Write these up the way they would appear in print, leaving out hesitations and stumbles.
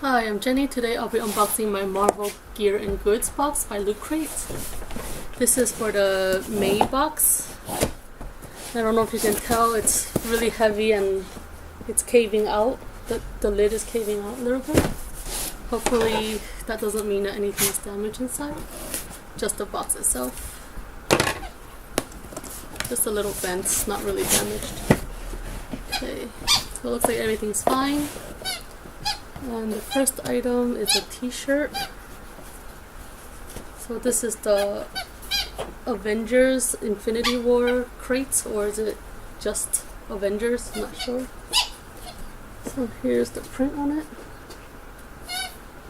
Hi, I'm Jenny. Today I'll be unboxing my Marvel Gear and Goods box by Loot Crate. This is for the May box. I don't know if you can tell, it's really heavy and it's caving out. The lid is caving out a little bit. Hopefully that doesn't mean that anything's damaged inside. Just the box itself. Just a little bent, not really damaged. Okay, so it looks like everything's fine. And the first item is a t-shirt. So this is the Avengers Infinity War crates, or is it just Avengers? I'm not sure. So here's the print on it.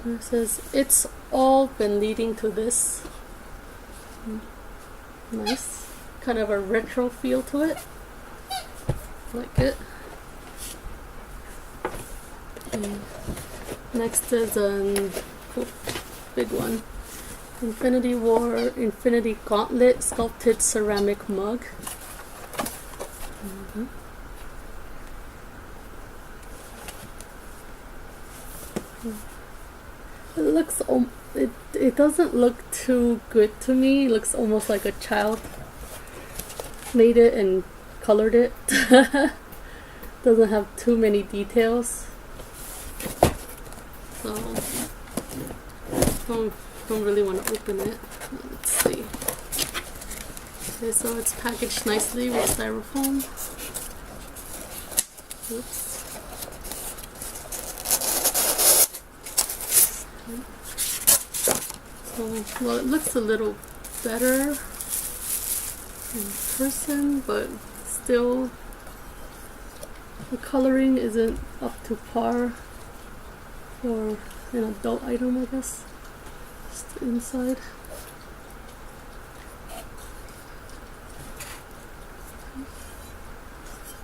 And it says, "It's all been leading to this." Nice. Kind of a retro feel to it. Like it. And next is a big one. Infinity War Infinity Gauntlet sculpted ceramic mug. It looks it doesn't look too good to me. It looks almost like a child made it and colored it. Doesn't have too many details. So don't really want to open it. Let's see. Okay, so it's packaged nicely with styrofoam. Oops. So, well, it looks a little better in person, but still the coloring isn't up to par for an adult item, I guess. Just the inside.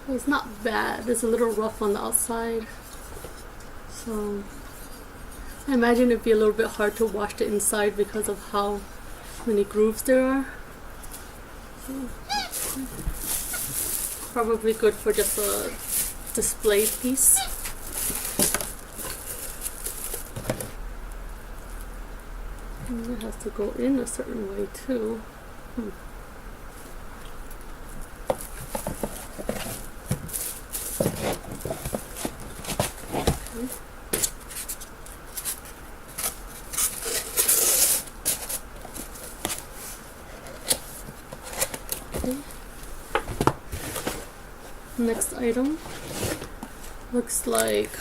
Well, it's not bad. It's a little rough on the outside. So I imagine it'd be a little bit hard to wash the inside because of how many grooves there are. So, probably good for just a display piece. And it has to go in a certain way too. Okay. Next item looks like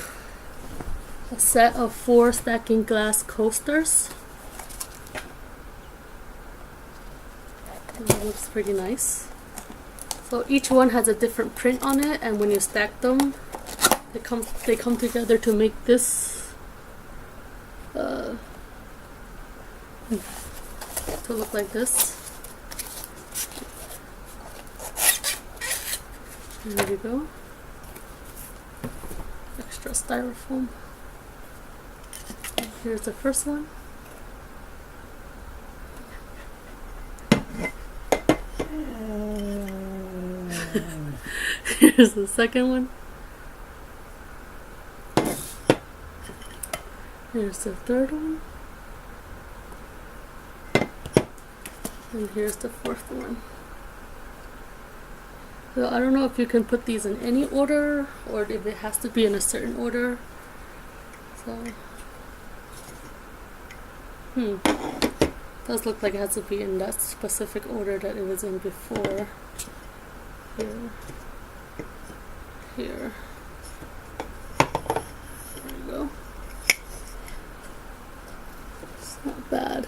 a set of 4 stacking glass coasters. It looks pretty nice. So each one has a different print on it, and when you stack them, they come together to make this to look like this. There we go. Extra styrofoam. Here's the first one. Here's the second one. Here's the third one. And here's the fourth one. So I don't know if you can put these in any order or if it has to be in a certain order. So does look like it has to be in that specific order that it was in before. Here. There we go. It's not bad.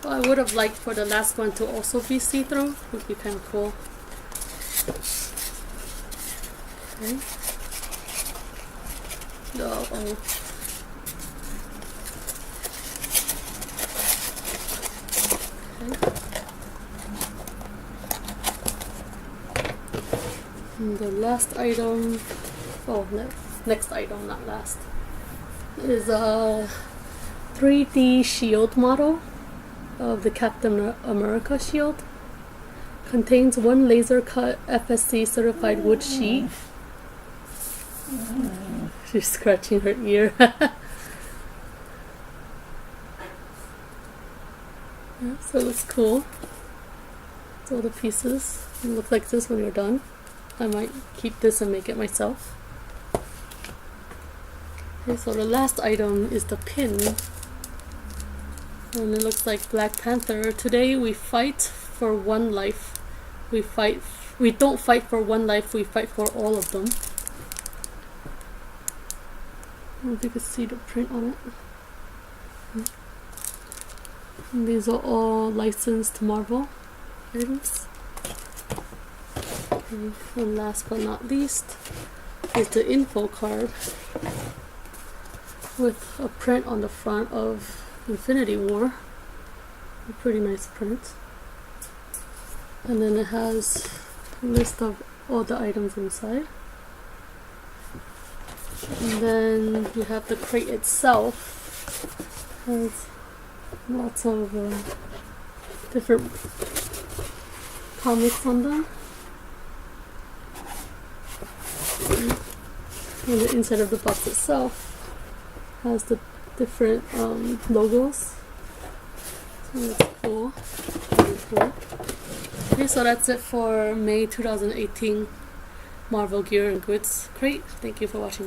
Well, I would have liked for the last one to also be see-through. Would be kind of cool. Okay. Oh. And the last item, next item, not last, is a 3D shield model of the Captain America shield. Contains one laser cut FSC certified wood sheet She's scratching her ear. Yeah, so it looks cool. It's all the pieces. It looks like this when you're done. I might keep this and make it myself. Okay, so the last item is the pin. And it looks like Black Panther. Today we fight for one life. We don't fight for one life, we fight for all of them. I don't know if you can see the print on it. And these are all licensed Marvel items. Okay, and last but not least is the info card with a print on the front of Infinity War. A pretty nice print. And then it has a list of all the items inside. And then you have the crate itself. Has lots of different comics on them. And the inside of the box itself has the different logos. So that's cool. Very cool. Okay, so that's it for May 2018 Marvel Gear and Goods crate. Thank you for watching.